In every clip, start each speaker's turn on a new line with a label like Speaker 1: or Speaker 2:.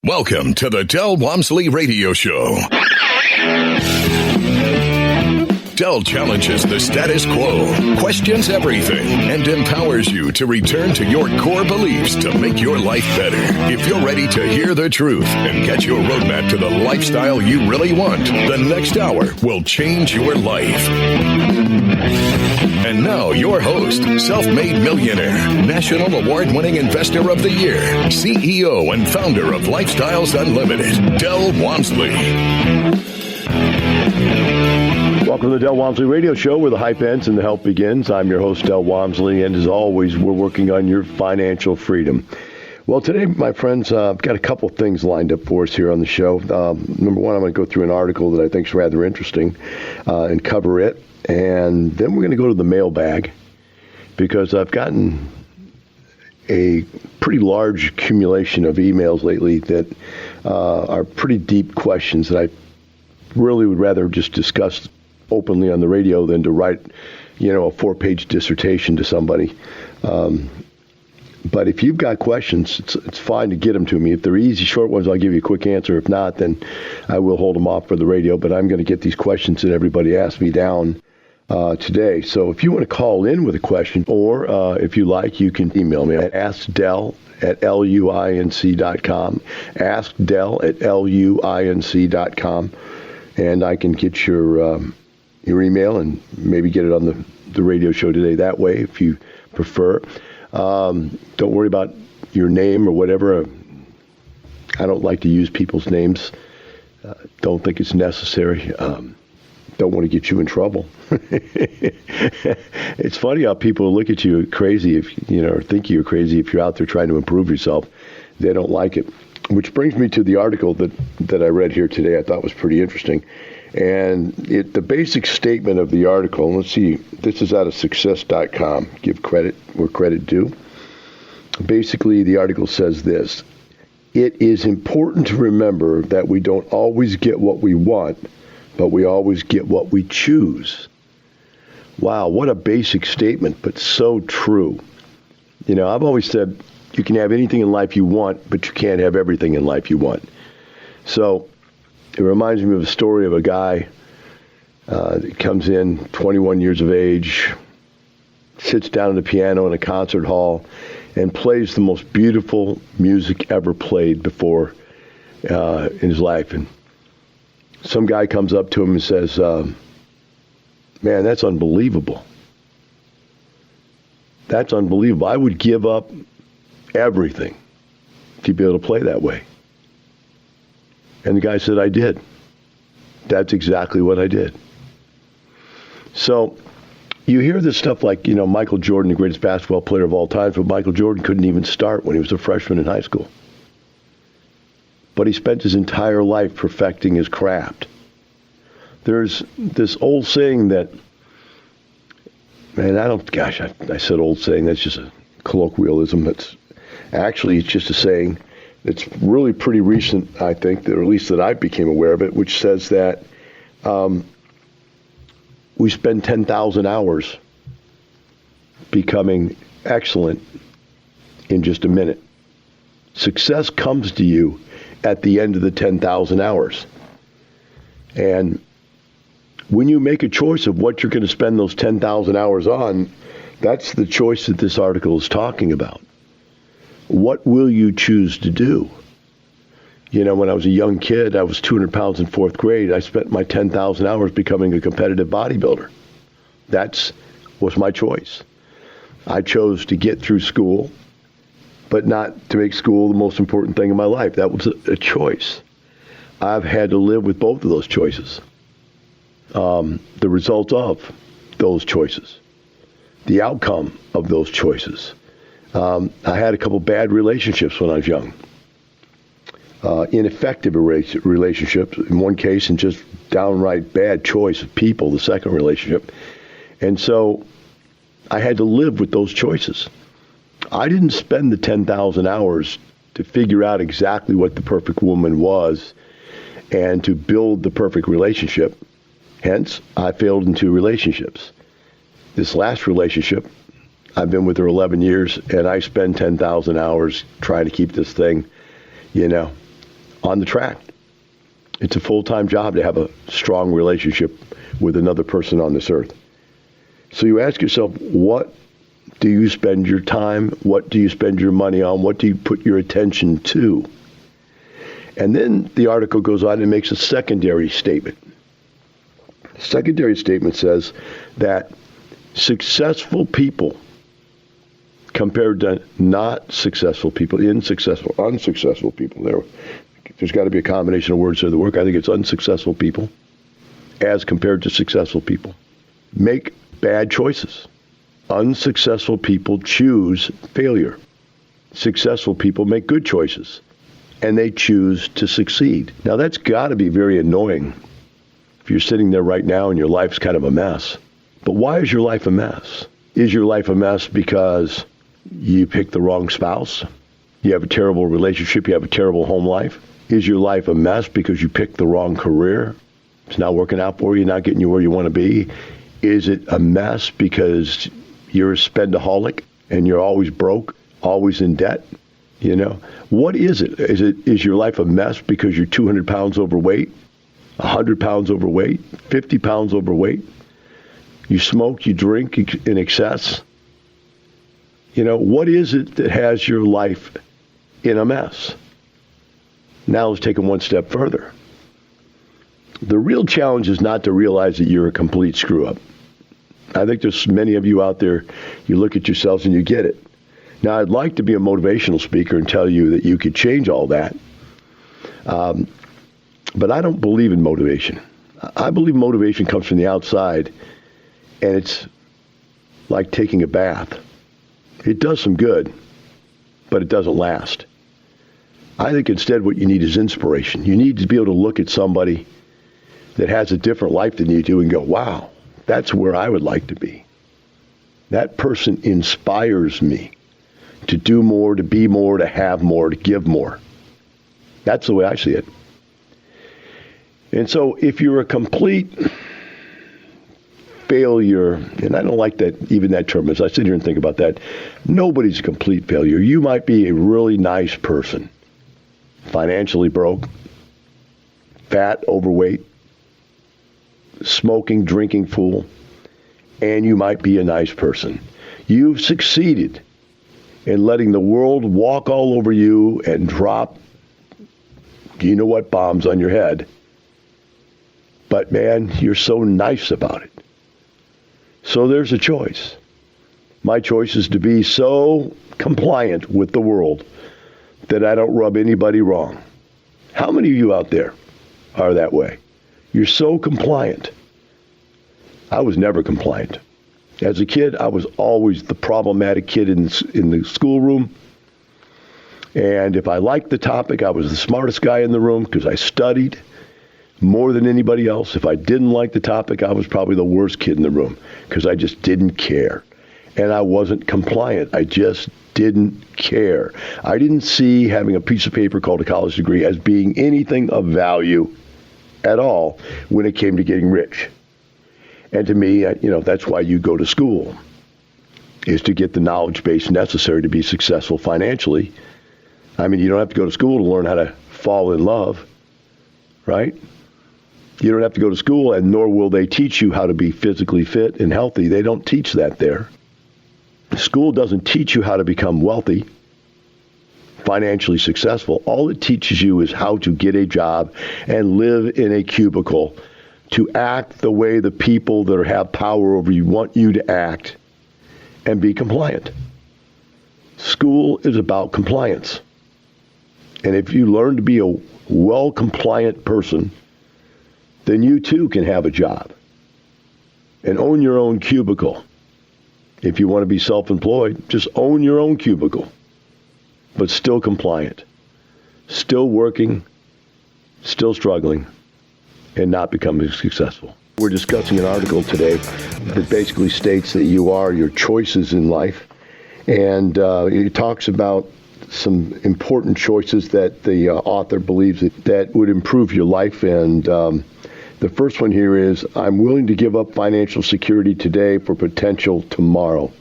Speaker 1: Welcome to the Del Walmsley Radio Show. Del challenges the status quo, questions everything, and empowers you to return to your core beliefs to make your life better. If you're ready to hear the truth and get your roadmap to the lifestyle you really want, the next hour will change your life. And now, your host, self-made millionaire, national award-winning investor of the year, CEO and founder of Lifestyles Unlimited, Del Walmsley.
Speaker 2: Welcome to the Del Walmsley Radio Show, where the hype ends and the help begins. I'm your host, Del Walmsley, and as always, we're working on your financial freedom. Well, today, my friends, I've got a couple of things lined up for us here on the show. Number one, I'm going to go through an article that I think is rather interesting and cover it. And then we're going to go to the mailbag, because I've gotten a pretty large accumulation of emails lately that are pretty deep questions that I really would rather just discuss openly on the radio than to write, a 4-page dissertation to somebody. But if you've got questions, it's fine to get them to me. If they're easy, short ones, I'll give you a quick answer. If not, then I will hold them off for the radio. But I'm going to get these questions that everybody asked me down today. So if you want to call in with a question, or if you like, you can email me at askdel@luinc.com, askdel@luinc.com, and I can get your email and maybe get it on the radio show today that way if you prefer. Don't worry about your name or whatever. I don't like to use people's names. Don't think it's necessary. Don't want to get you in trouble. It's funny how people look at you crazy if or think you're crazy if you're out there trying to improve yourself. They don't like it. Which brings me to the article that I read here today. I thought was pretty interesting. And the basic statement of the article, let's see, this is out of success.com. Give credit where credit due. Basically, the article says this: it is important to remember that we don't always get what we want, but we always get what we choose. Wow, what a basic statement, but so true. I've always said you can have anything in life you want, but you can't have everything in life you want. So it reminds me of a story of a guy that comes in, 21 years of age, sits down at a piano in a concert hall, and plays the most beautiful music ever played before in his life. And some guy comes up to him and says, man, that's unbelievable. That's unbelievable. I would give up everything to be able to play that way. And the guy said, I did. That's exactly what I did. So you hear this stuff like, Michael Jordan, the greatest basketball player of all time, but Michael Jordan couldn't even start when he was a freshman in high school. But he spent his entire life perfecting his craft. There's this old saying that, man, I said old saying, that's just a colloquialism. It's just a saying. It's really pretty recent, I think, or at least that I became aware of it, which says that we spend 10,000 hours becoming excellent in just a minute. Success comes to you at the end of the 10,000 hours. And when you make a choice of what you're going to spend those 10,000 hours on, that's the choice that this article is talking about. What will you choose to do? When I was a young kid, I was 200 pounds in 4th grade. I spent my 10,000 hours becoming a competitive bodybuilder. That was my choice. I chose to get through school, but not to make school the most important thing in my life. That was a choice. I've had to live with both of those choices. The result of those choices. The outcome of those choices. I had a couple bad relationships when I was young. Ineffective relationships, in one case, and just downright bad choice of people, the second relationship. And so I had to live with those choices. I didn't spend the 10,000 hours to figure out exactly what the perfect woman was and to build the perfect relationship. Hence, I failed in 2 relationships. This last relationship, I've been with her 11 years, and I spend 10,000 hours trying to keep this thing, on the track. It's a full-time job to have a strong relationship with another person on this earth. So you ask yourself, what do you spend your time? What do you spend your money on? What do you put your attention to? And then the article goes on and makes a secondary statement. The secondary statement says that successful people compared to not successful people, unsuccessful people, there's got to be a combination of words there that work. I think it's unsuccessful people as compared to successful people make bad choices. Unsuccessful people choose failure. Successful people make good choices, and they choose to succeed. Now, that's got to be very annoying if you're sitting there right now and your life's kind of a mess. But why is your life a mess? Is your life a mess because you picked the wrong spouse? You have a terrible relationship? You have a terrible home life? Is your life a mess because you picked the wrong career? It's not working out for you, not getting you where you want to be? Is it a mess because you're a spendaholic and you're always broke, always in debt? You know, what is it? Is your life a mess because you're 200 pounds overweight, 100 pounds overweight, 50 pounds overweight? You smoke, you drink in excess? You know, what is it that has your life in a mess? Now let's take it one step further. The real challenge is not to realize that you're a complete screw-up. I think there's many of you out there, you look at yourselves and you get it. Now, I'd like to be a motivational speaker and tell you that you could change all that. But I don't believe in motivation. I believe motivation comes from the outside, and it's like taking a bath. It does some good, but it doesn't last. I think instead what you need is inspiration. You need to be able to look at somebody that has a different life than you do and go, wow, that's where I would like to be. That person inspires me to do more, to be more, to have more, to give more. That's the way I see it. And so if you're a complete failure, and I don't like that, even that term, as I sit here and think about that, nobody's a complete failure. You might be a really nice person, financially broke, fat, overweight, smoking, drinking fool, and you might be a nice person. You've succeeded in letting the world walk all over you and drop, you know what, bombs on your head. But man, you're so nice about it. So there's a choice. My choice is to be so compliant with the world that I don't rub anybody wrong. How many of you out there are that way? You're so compliant. I was never compliant. As a kid, I was always the problematic kid in the schoolroom. And if I liked the topic, I was the smartest guy in the room because I studied more than anybody else. If I didn't like the topic, I was probably the worst kid in the room because I just didn't care. And I wasn't compliant. I just didn't care. I didn't see having a piece of paper called a college degree as being anything of value at all when it came to getting rich. And to me, that's why you go to school, is to get the knowledge base necessary to be successful financially. I mean, you don't have to go to school to learn how to fall in love, right? You don't have to go to school, and nor will they teach you how to be physically fit and healthy. They don't teach that there. School doesn't teach you how to become wealthy, financially successful. All it teaches you is how to get a job and live in a cubicle, to act the way the people that have power over you want you to act, and be compliant. School is about compliance. And if you learn to be a well-compliant person, then you too can have a job and own your own cubicle. If you want to be self-employed, just own your own cubicle, but still compliant, still working, still struggling, and not becoming successful. We're discussing an article today that basically states that you are your choices in life, and it talks about some important choices that the author believes that would improve your life. And the first one here is, I'm willing to give up financial security today for potential tomorrow.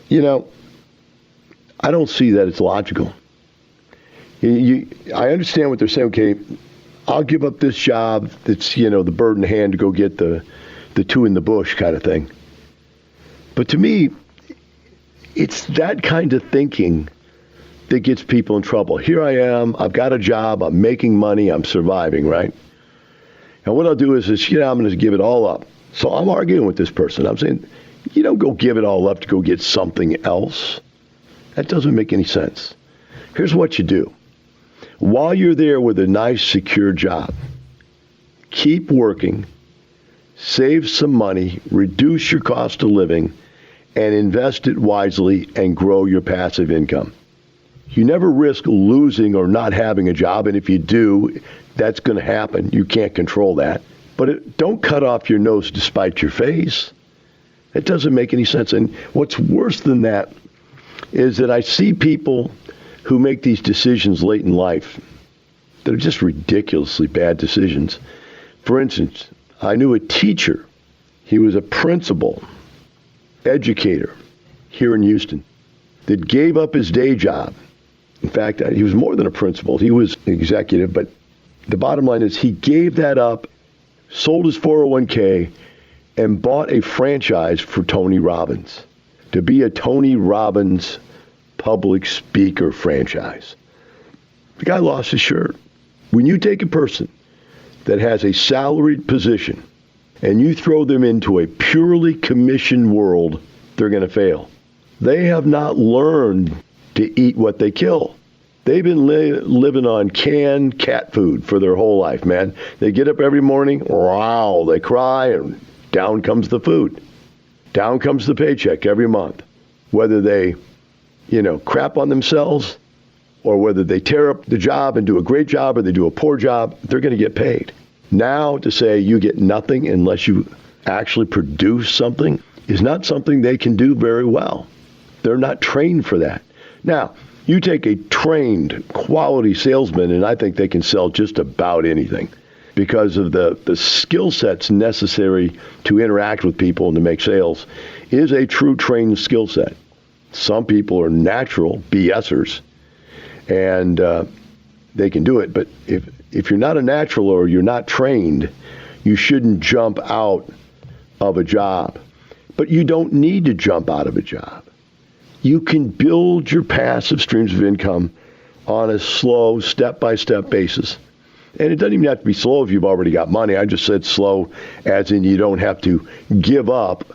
Speaker 2: You know, I don't see that it's logical. I understand what they're saying. Okay, I'll give up this job that's, the bird in hand to go get the two in the bush kind of thing. But to me, it's that kind of thinking that gets people in trouble. Here I am, I've got a job, I'm making money, I'm surviving, right? And what I'll do is I'm going to give it all up. So I'm arguing with this person. I'm saying, you don't go give it all up to go get something else. That doesn't make any sense. Here's what you do. While you're there with a nice, secure job, keep working, save some money, reduce your cost of living, and invest it wisely and grow your passive income. You never risk losing or not having a job, and if you do, that's going to happen. You can't control that. But don't cut off your nose to spite your face. It doesn't make any sense. And what's worse than that is that I see people who make these decisions late in life that are just ridiculously bad decisions. For instance, I knew a teacher. He was a principal, educator here in Houston that gave up his day job. In fact, he was more than a principal. He was an executive, but the bottom line is he gave that up, sold his 401k, and bought a franchise for Tony Robbins to be a Tony Robbins public speaker franchise. The guy lost his shirt. When you take a person that has a salaried position and you throw them into a purely commission world, they're going to fail. They have not learned to eat what they kill. They've been living on canned cat food for their whole life, man. They get up every morning, wow, they cry, and down comes the food. Down comes the paycheck every month. Whether they, crap on themselves or whether they tear up the job and do a great job or they do a poor job, they're going to get paid. Now to say you get nothing unless you actually produce something is not something they can do very well. They're not trained for that. Now, you take a trained quality salesman, and I think they can sell just about anything because of the skill sets necessary to interact with people and to make sales is a true trained skill set. Some people are natural BSers, and they can do it. But if you're not a natural or you're not trained, you shouldn't jump out of a job. But you don't need to jump out of a job. You can build your passive streams of income on a slow, step-by-step basis. And it doesn't even have to be slow if you've already got money. I just said slow as in you don't have to give up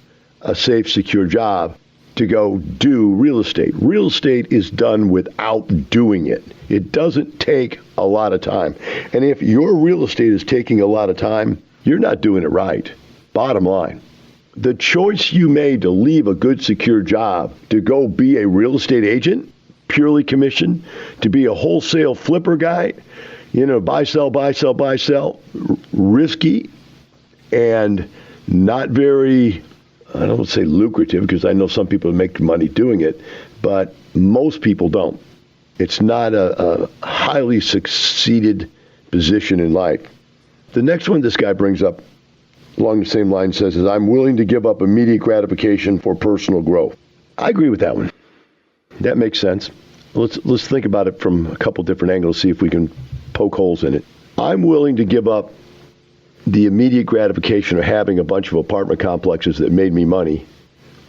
Speaker 2: a safe, secure job to go do real estate. Real estate is done without doing it. It doesn't take a lot of time. And if your real estate is taking a lot of time, you're not doing it right. Bottom line. The choice you made to leave a good, secure job to go be a real estate agent, purely commission, to be a wholesale flipper guy, buy, sell, buy, sell, buy, sell, risky and not very, I don't want to say lucrative because I know some people make money doing it, but most people don't. It's not a highly succeeded position in life. The next one this guy brings up along the same line says, is I'm willing to give up immediate gratification for personal growth. I agree with that one. That makes sense. Let's think about it from a couple different angles, see if we can poke holes in it. I'm willing to give up the immediate gratification of having a bunch of apartment complexes that made me money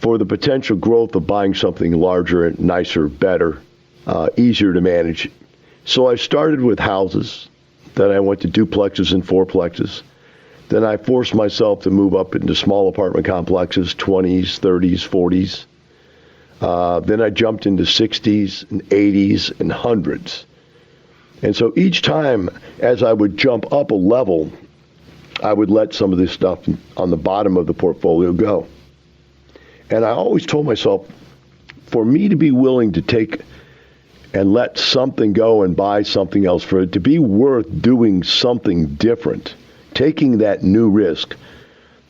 Speaker 2: for the potential growth of buying something larger, nicer, better, easier to manage. So I started with houses, then I went to duplexes and fourplexes. Then I forced myself to move up into small apartment complexes, 20s, 30s, 40s. Then I jumped into 60s and 80s and hundreds. And so each time as I would jump up a level, I would let some of this stuff on the bottom of the portfolio go. And I always told myself, for me to be willing to take and let something go and buy something else, for it to be worth doing something different, taking that new risk,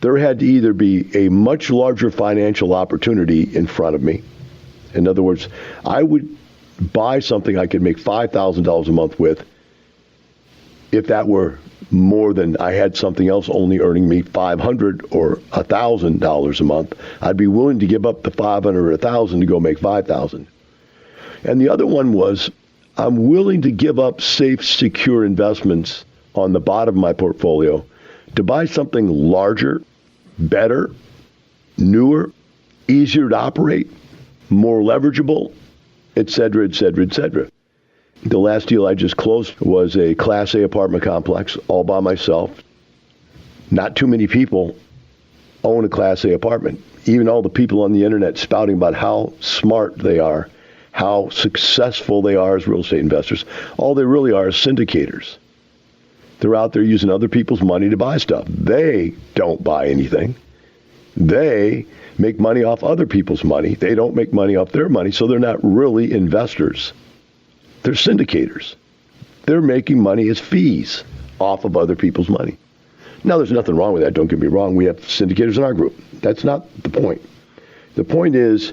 Speaker 2: there had to either be a much larger financial opportunity in front of me. In other words, I would buy something I could make $5,000 a month with if that were more than I had something else only earning me $500 or $1,000 a month. I'd be willing to give up the $500 or $1,000 to go make $5,000. And the other one was I'm willing to give up safe, secure investments on the bottom of my portfolio to buy something larger, better, newer, easier to operate, more leverageable, et cetera, et cetera, et cetera. The last deal I just closed was a Class A apartment complex all by myself. Not too many people own a Class A apartment. Even all the people on the internet spouting about how smart they are, how successful they are as real estate investors. All they really are is syndicators. They're out there using other people's money to buy stuff. They don't buy anything. They make money off other people's money. They don't make money off their money, so they're not really investors. They're syndicators. They're making money as fees off of other people's money. Now, there's nothing wrong with that. Don't get me wrong. We have syndicators in our group. That's not the point. The point is,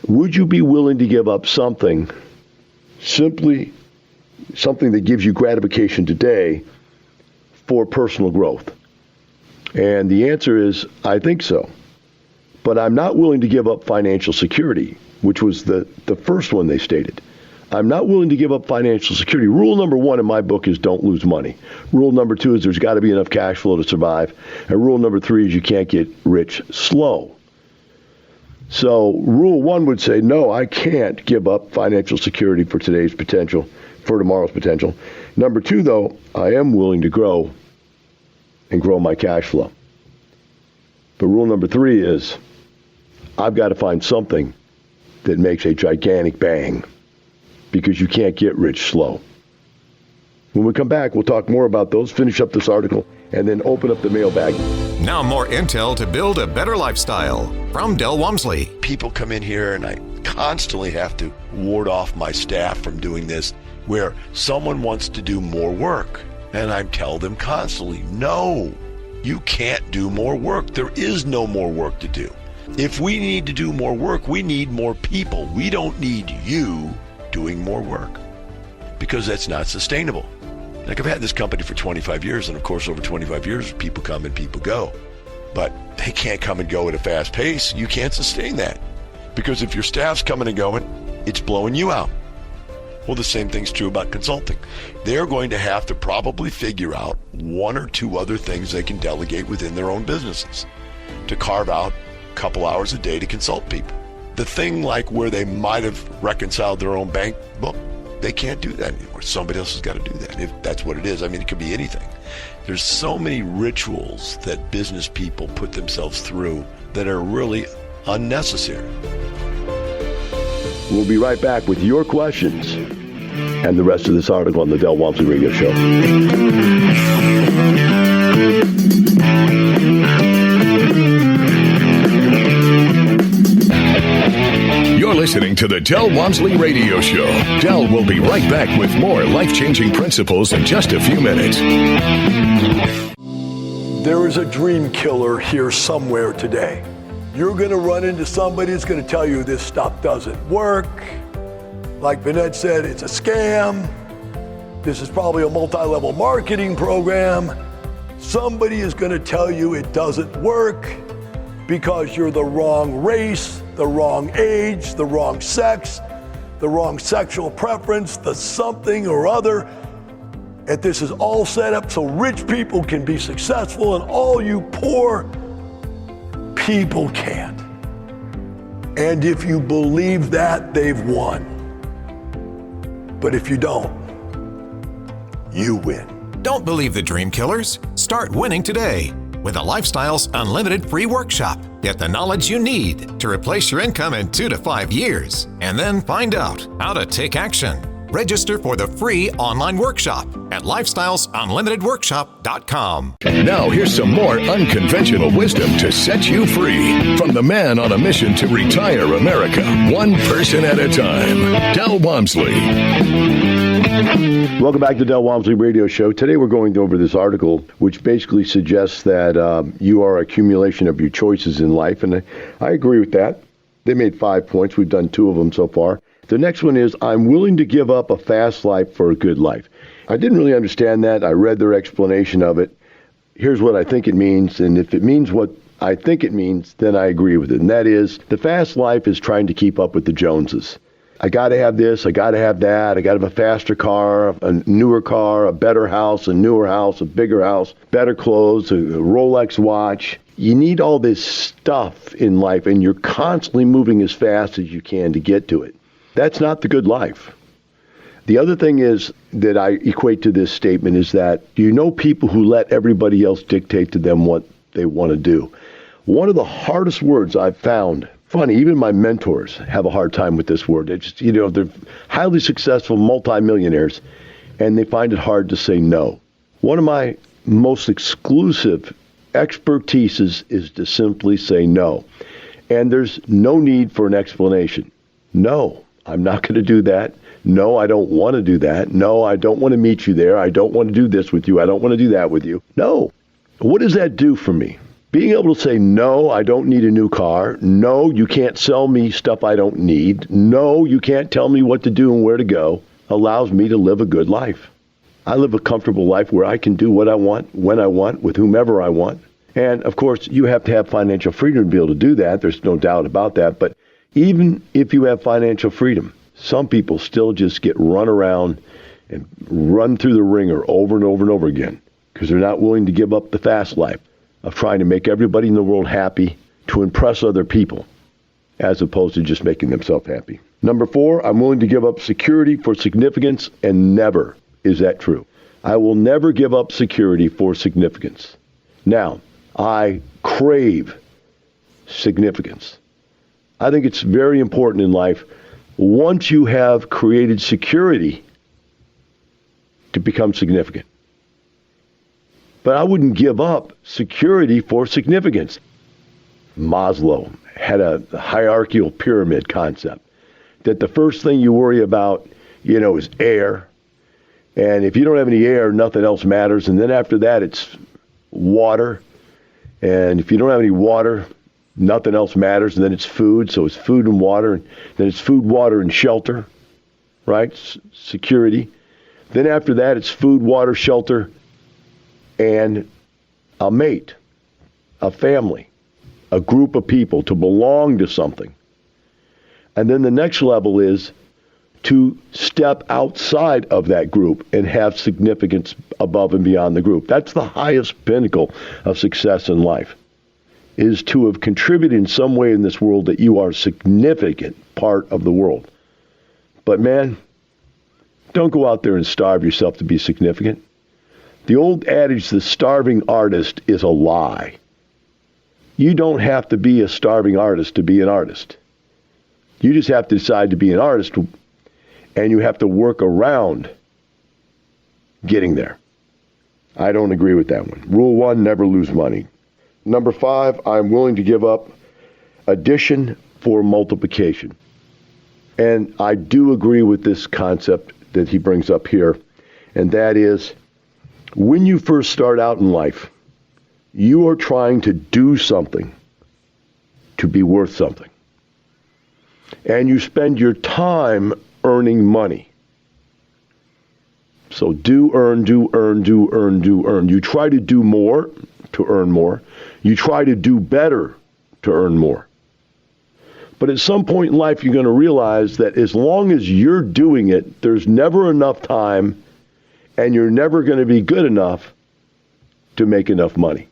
Speaker 2: would you be willing to give up something, simply something that gives you gratification today, for personal growth? And the answer is, I think so. But I'm not willing to give up financial security, which was the first one they stated. I'm not willing to give up financial security. Rule number 1 in my book is don't lose money. Rule number 2 is there's got to be enough cash flow to survive. And rule number 3 is you can't get rich slow. So rule 1 would say, no, I can't give up financial security for today's potential, for tomorrow's potential. Number 2, though, I am willing to grow and grow my cash flow. But rule number 3 is I've got to find something that makes a gigantic bang, because you can't get rich slow. When we come back, we'll talk more about those, finish up this article, and then open up the mailbag.
Speaker 3: Now more intel to build a better lifestyle from Del Walmsley.
Speaker 4: People come in here and I constantly have to ward off my staff from doing this, where someone wants to do more work. And I tell them constantly, no, you can't do more work. There is no more work to do. If we need to do more work, we need more people. We don't need you doing more work, because that's not sustainable. Like, I've had this company for 25 years, and of course over 25 years people come and people go, but they can't come and go at a fast pace. You can't sustain that, because if your staff's coming and going, it's blowing you out. Well, the same thing's true about consulting. They're going to have to probably figure out 1 or 2 other things they can delegate within their own businesses to carve out a couple hours a day to consult people. The thing like where they might have reconciled their own bank book, they can't do that anymore. Somebody else has got to do that, if that's what it is. I mean, it could be anything. There's so many rituals that business people put themselves through that are really unnecessary.
Speaker 2: We'll be right back with your questions and the rest of this article on the Del Walmsley Radio Show.
Speaker 1: You're listening to the Del Walmsley Radio Show. Del will be right back with more life-changing principles in just a few minutes.
Speaker 5: There is a dream killer here somewhere today. You're going to run into somebody that's going to tell you this stuff doesn't work. Like Vinette said, it's a scam. This is probably a multi-level marketing program. Somebody is going to tell you it doesn't work because you're the wrong race, the wrong age, the wrong sex, the wrong sexual preference, the something or other. And this is all set up so rich people can be successful and all you poor people can't. And if you believe that, they've won. But if you don't, you win.
Speaker 3: Don't believe the dream killers. Start winning today with a Lifestyles Unlimited free workshop. Get the knowledge you need to replace your income in 2 to 5 years, and then find out how to take action. Register for the free online workshop at lifestylesunlimitedworkshop.com.
Speaker 1: Now here's some more unconventional wisdom to set you free from the man on a mission to retire America, one person at a time, Del Walmsley.
Speaker 2: Welcome back to the Del Walmsley Radio Show. Today we're going over this article which basically suggests that you are an accumulation of your choices in life, and I agree with that. They made 5 points. We've done 2 of them so far. The next one is, I'm willing to give up a fast life for a good life. I didn't really understand that. I read their explanation of it. Here's what I think it means, and if it means what I think it means, then I agree with it. And that is, the fast life is trying to keep up with the Joneses. I got to have this, I got to have that, I got to have a faster car, a newer car, a better house, a newer house, a bigger house, better clothes, a Rolex watch. You need all this stuff in life, and you're constantly moving as fast as you can to get to it. That's not the good life. The other thing is that I equate to this statement is that you know people who let everybody else dictate to them what they want to do. One of the hardest words I've found, funny, even my mentors have a hard time with this word. It's just, they're highly successful multimillionaires, and they find it hard to say no. One of my most exclusive expertises is to simply say no. And there's no need for an explanation. No, I'm not going to do that. No, I don't want to do that. No, I don't want to meet you there. I don't want to do this with you. I don't want to do that with you. No. What does that do for me? Being able to say, no, I don't need a new car. No, you can't sell me stuff I don't need. No, you can't tell me what to do and where to go, allows me to live a good life. I live a comfortable life where I can do what I want, when I want, with whomever I want. And, of course, you have to have financial freedom to be able to do that. There's no doubt about that. But even if you have financial freedom, some people still just get run around and run through the ringer over and over and over again because they're not willing to give up the fast life of trying to make everybody in the world happy to impress other people as opposed to just making themselves happy. Number 4, I'm willing to give up security for significance, and never is that true. I will never give up security for significance. Now, I crave significance. I think it's very important in life, once you have created security, to become significant. But I wouldn't give up security for significance. Maslow had a hierarchical pyramid concept that the first thing you worry about, is air. And if you don't have any air, nothing else matters. And then after that, it's water. And if you don't have any water, nothing else matters. And then it's food. So it's food and water. And then it's food, water, and shelter, right? Security. Then after that, it's food, water, shelter, and a mate, a family, a group of people, to belong to something. And then the next level is to step outside of that group and have significance above and beyond the group. That's the highest pinnacle of success in life, is to have contributed in some way in this world that you are a significant part of the world. But man, don't go out there and starve yourself to be significant. The old adage, the starving artist, is a lie. You don't have to be a starving artist to be an artist. You just have to decide to be an artist, and you have to work around getting there. I don't agree with that one. Rule 1, never lose money. Number 5, I'm willing to give up addition for multiplication. And I do agree with this concept that he brings up here, and that is, when you first start out in life, you are trying to do something to be worth something. And you spend your time earning money. So do, earn. You try to do more to earn more. You try to do better to earn more. But at some point in life, you're going to realize that as long as you're doing it, there's never enough time, and you're never going to be good enough to make enough money.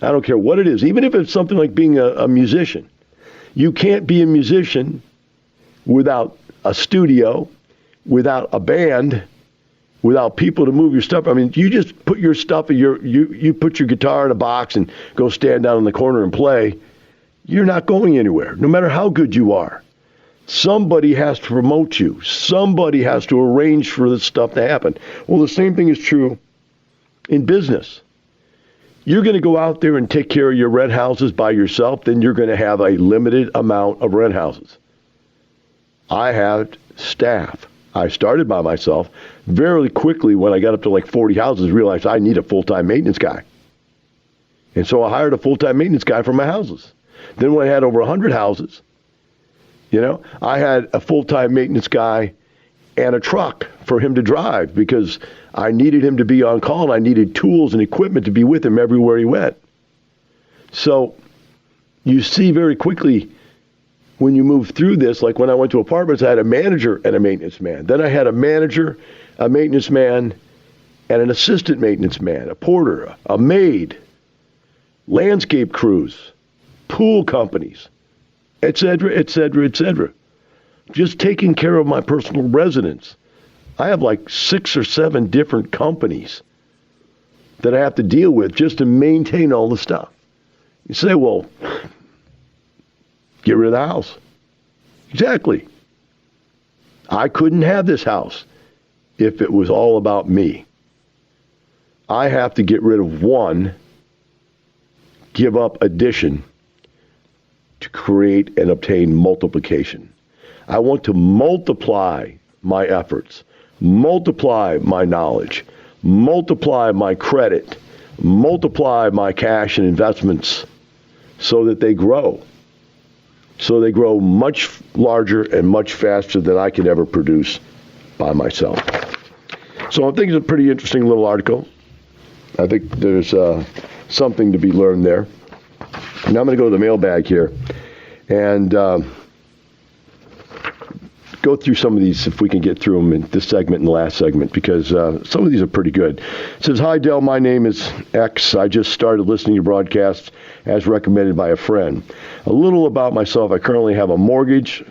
Speaker 2: I don't care what it is, even if it's something like being a musician. You can't be a musician without a studio, without a band, without people to move your stuff. I mean, you just put your stuff, you put your guitar in a box and go stand down in the corner and play. You're not going anywhere, no matter how good you are. Somebody has to promote you. Somebody has to arrange for this stuff to happen. Well, the same thing is true in business. You're going to go out there and take care of your rent houses by yourself, then you're going to have a limited amount of rent houses. I have staff. I started by myself. Very quickly, when I got up to like 40 houses, realized I need a full-time maintenance guy. And so I hired a full-time maintenance guy for my houses. Then when I had over 100 houses, I had a full-time maintenance guy and a truck for him to drive because I needed him to be on call, and I needed tools and equipment to be with him everywhere he went. So you see very quickly, when you move through this, like when I went to apartments, I had a manager and a maintenance man. Then I had a manager, a maintenance man, and an assistant maintenance man, a porter, a maid, landscape crews, pool companies, et cetera, et cetera, et cetera. Just taking care of my personal residence. I have like 6 or 7 different companies that I have to deal with just to maintain all the stuff. You say, well, get rid of the house. Exactly. I couldn't have this house if it was all about me. I have to get rid of one, give up addition to create and obtain multiplication. I want to multiply my efforts, multiply my knowledge, multiply my credit, multiply my cash and investments so that they grow. So they grow much larger and much faster than I can ever produce by myself. So I think it's a pretty interesting little article. I think there's something to be learned there. Now I'm going to go to the mailbag here and go through some of these, if we can get through them in this segment and the last segment, because some of these are pretty good. It says, hi, Del, my name is X. I just started listening to broadcasts as recommended by a friend. A little about myself. I currently have a mortgage,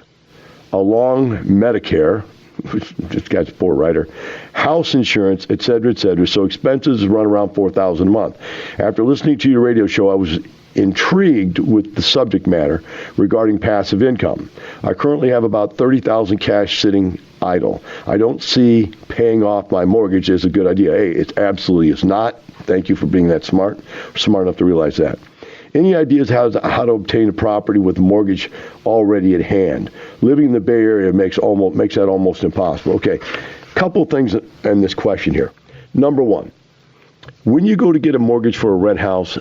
Speaker 2: a long Medicare, which this guy's a poor writer, house insurance, et cetera, et cetera. So expenses run around $4,000 a month. After listening to your radio show, I was intrigued with the subject matter regarding passive income. I currently have about $30,000 cash sitting idle. I don't see paying off my mortgage as a good idea. Hey, it absolutely is not. Thank you for being that smart enough to realize that. Any ideas how to obtain a property with a mortgage already at hand? Living in the Bay Area makes that almost impossible. Okay, couple things in this question here. Number one, when you go to get a mortgage for a rent house,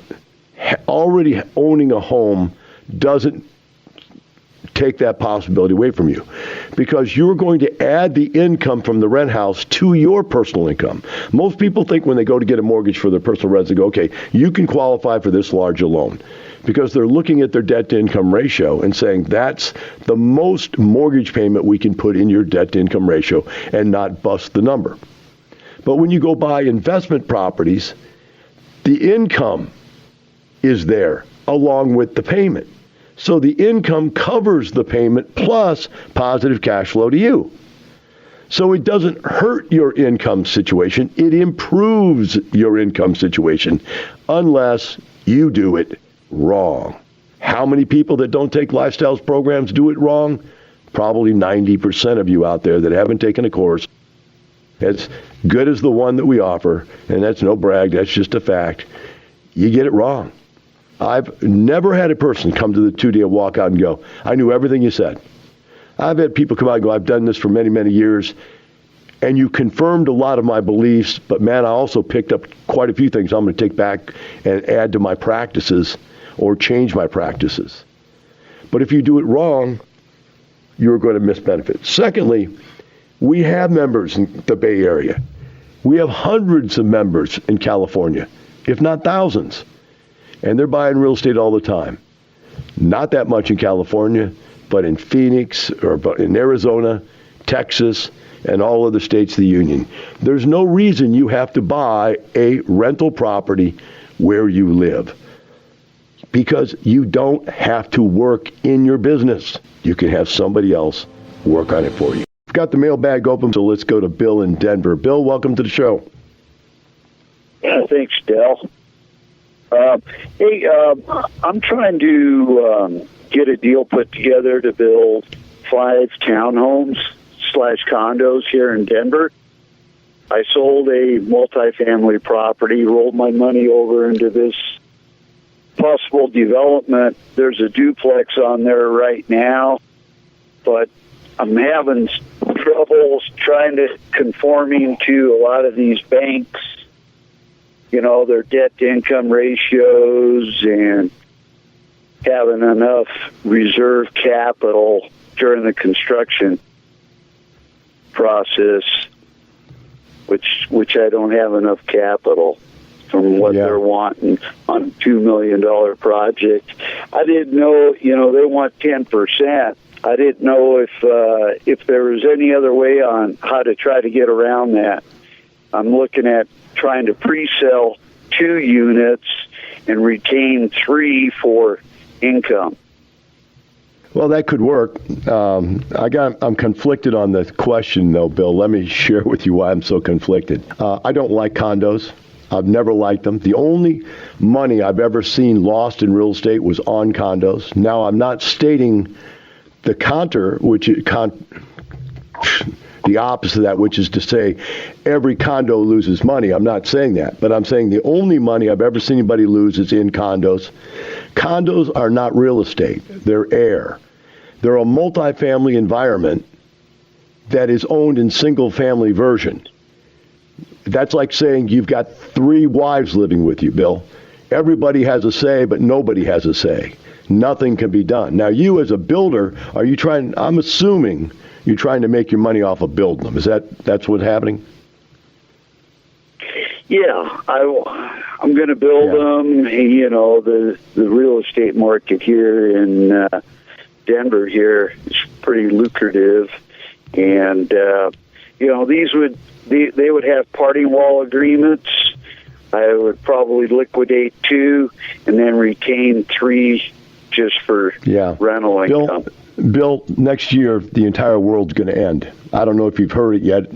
Speaker 2: already owning a home doesn't take that possibility away from you, because you're going to add the income from the rent house to your personal income. Most people think when they go to get a mortgage for their personal residence, they go, okay, you can qualify for this large a loan, because they're looking at their debt-to-income ratio and saying that's the most mortgage payment we can put in your debt-to-income ratio and not bust the number. But when you go buy investment properties, the income is there along with the payment. So the income covers the payment plus positive cash flow to you. So it doesn't hurt your income situation. It improves your income situation unless you do it wrong. How many people that don't take lifestyles programs do it wrong? Probably 90% of you out there that haven't taken a course as good as the one that we offer, and that's no brag, that's just a fact. You get it wrong. I've never had a person come to the 2-day walkout and go, I knew everything you said. I've had people come out and go, I've done this for many, many years, and you confirmed a lot of my beliefs, but man, I also picked up quite a few things I'm going to take back and add to my practices or change my practices. But if you do it wrong, you're going to miss benefits. Secondly, we have members in the Bay Area. We have hundreds of members in California, if not thousands. And they're buying real estate all the time. Not that much in California, but in Phoenix or in Arizona, Texas, and all other states of the union. There's no reason you have to buy a rental property where you live, because you don't have to work in your business. You can have somebody else work on it for you. I've got the mailbag open, so let's go to Bill in Denver. Bill, welcome to the show.
Speaker 6: Yeah, thanks, Del. Hey, I'm trying to get a deal put together to build 5 townhomes/condos here in Denver. I sold a multifamily property, rolled my money over into this possible development. There's a duplex on there right now, but I'm having troubles trying to conforming to a lot of these banks. You know, their debt-to-income ratios and having enough reserve capital during the construction process, which I don't have enough capital from what they're wanting on a $2 million project. I didn't know, they want 10%. I didn't know if there was any other way on how to try to get around that. I'm looking at trying to pre-sell 2 units and retain 3 for income.
Speaker 2: Well, that could work. I'm conflicted on the question, though, Bill. Let me share with you why I'm so conflicted. I don't like condos. I've never liked them. The only money I've ever seen lost in real estate was on condos. Now, I'm not stating the counter, the opposite of that, which is to say every condo loses money. I'm not saying that, but I'm saying the only money I've ever seen anybody lose is in condos. Condos are not real estate. They're air. They're a multifamily environment that is owned in single-family version. That's like saying you've got 3 wives living with you, Bill. Everybody has a say, but nobody has a say. Nothing can be done. Now, you as a builder, I'm assuming you're trying to make your money off of building them. That's what's happening?
Speaker 6: Yeah, I'm going to build them. The real estate market here in Denver here is pretty lucrative, and these they would have parting wall agreements. I would probably liquidate 2 and then retain 3 just for rental income.
Speaker 2: Bill, next year the entire world's going to end. I don't know if you've heard it yet.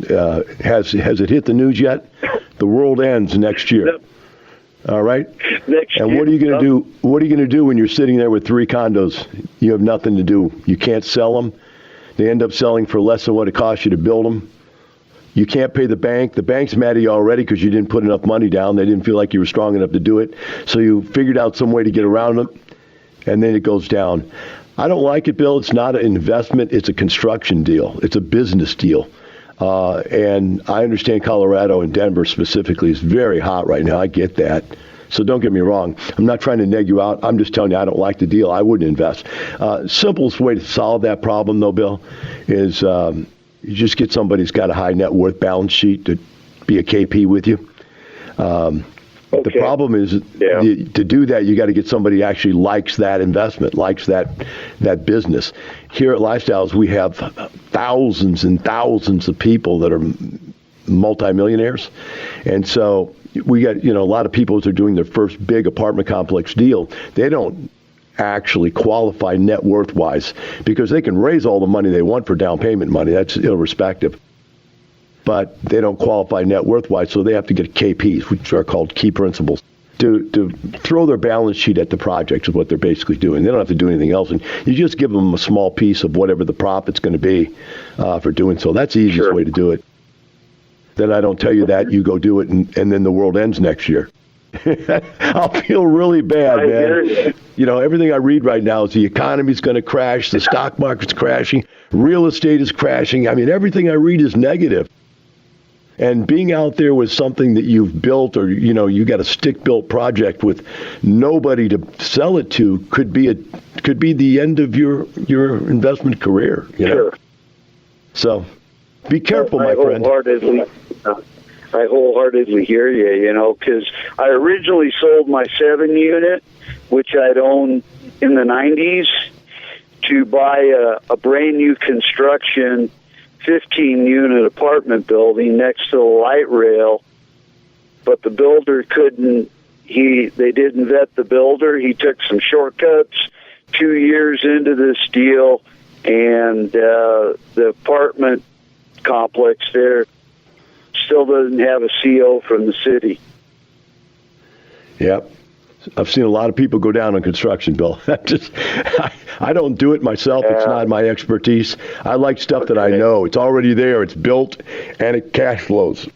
Speaker 2: Has it hit the news yet? The world ends next year.
Speaker 6: Nope.
Speaker 2: All right.
Speaker 6: Next
Speaker 2: and
Speaker 6: year,
Speaker 2: what are you going to do? What are you going to do when you're sitting there with 3 condos? You have nothing to do. You can't sell them. They end up selling for less than what it costs you to build them. You can't pay the bank. The bank's mad at you already because you didn't put enough money down. They didn't feel like you were strong enough to do it. So you figured out some way to get around it, and then it goes down. I don't like it, Bill. It's not an investment. It's a construction deal. It's a business deal. And I understand Colorado and Denver specifically is very hot right now. I get that. So don't get me wrong. I'm not trying to neg you out. I'm just telling you I don't like the deal. I wouldn't invest. Simplest way to solve that problem, though, Bill, is you just get somebody who's got a high net worth balance sheet to be a KP with you. The problem is to do that, you got to get somebody who actually likes that investment, likes that business. Here at Lifestyles, we have thousands and thousands of people that are multimillionaires. And so we got, a lot of people as they're doing their first big apartment complex deal, they don't actually qualify net worth wise because they can raise all the money they want for down payment money. That's irrespective. But they don't qualify net worth wise, so they have to get KPs, which are called key principals, to throw their balance sheet at the project is what they're basically doing. They don't have to do anything else. And you just give them a small piece of whatever the profit's going to be for doing so. That's the easiest way to do it. Then I don't tell you that. You go do it, and then the world ends next year. I'll feel really bad, man. Everything I read right now is the economy's going to crash, the stock market's crashing, real estate is crashing. I mean, everything I read is negative. And being out there with something that you've built or, you got a stick-built project with nobody to sell it to could be the end of your investment career,
Speaker 6: Sure.
Speaker 2: So be careful, my friend.
Speaker 6: I wholeheartedly hear you, because I originally sold my 7-unit, which I'd owned in the 90s, to buy a brand new construction 15-unit apartment building next to the light rail, but the builder couldn't. They didn't vet the builder. He took some shortcuts 2 years into this deal, and the apartment complex there still doesn't have a CO from the city.
Speaker 2: Yep. I've seen a lot of people go down on construction, Bill. I don't do it myself. It's not my expertise. I like stuff that I know. It's already there. It's built, and it cash flows.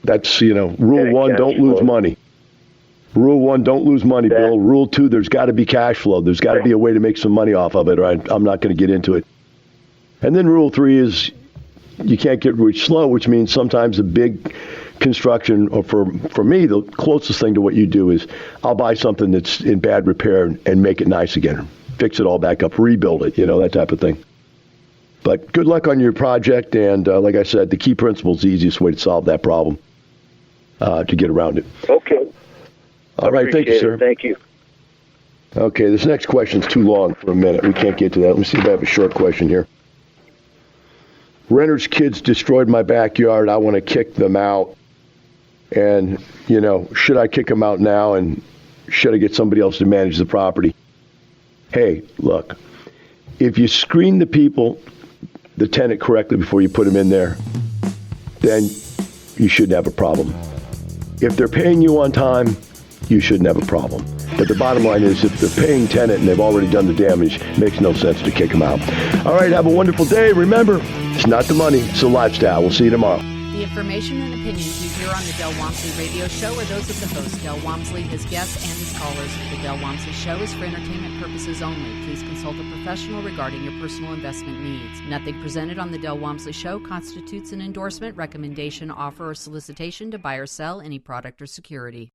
Speaker 2: That's, rule 1, don't lose money. Rule 1, don't lose money, Bill. Rule 2, there's got to be cash flow. There's got to be a way to make some money off of it, or I'm not going to get into it. And then rule 3 is you can't get rich slow, which means sometimes a big construction, or for me, the closest thing to what you do is I'll buy something that's in bad repair and make it nice again, fix it all back up, rebuild it, that type of thing. But good luck on your project, and like I said, the key principle is the easiest way to solve that problem, to get around it.
Speaker 6: Okay.
Speaker 2: All right, thank you, sir.
Speaker 6: Thank you.
Speaker 2: Okay, this next question's too long for a minute. We can't get to that. Let me see if I have a short question here. Renter's kids destroyed my backyard. I want to kick them out. And, should I kick them out now, and should I get somebody else to manage the property? Hey, look, if you screen the tenant correctly before you put them in there, then you shouldn't have a problem. If they're paying you on time, you shouldn't have a problem. But the bottom line is, if they're paying tenant and they've already done the damage, it makes no sense to kick them out. All right, have a wonderful day. Remember, it's not the money, it's the lifestyle. We'll see you tomorrow.
Speaker 7: The information and opinions you hear on the Del Walmsley radio show are those of the host, Del Walmsley, his guests, and his callers. The Del Walmsley show is for entertainment purposes only. Please consult a professional regarding your personal investment needs. Nothing presented on the Del Walmsley show constitutes an endorsement, recommendation, offer, or solicitation to buy or sell any product or security.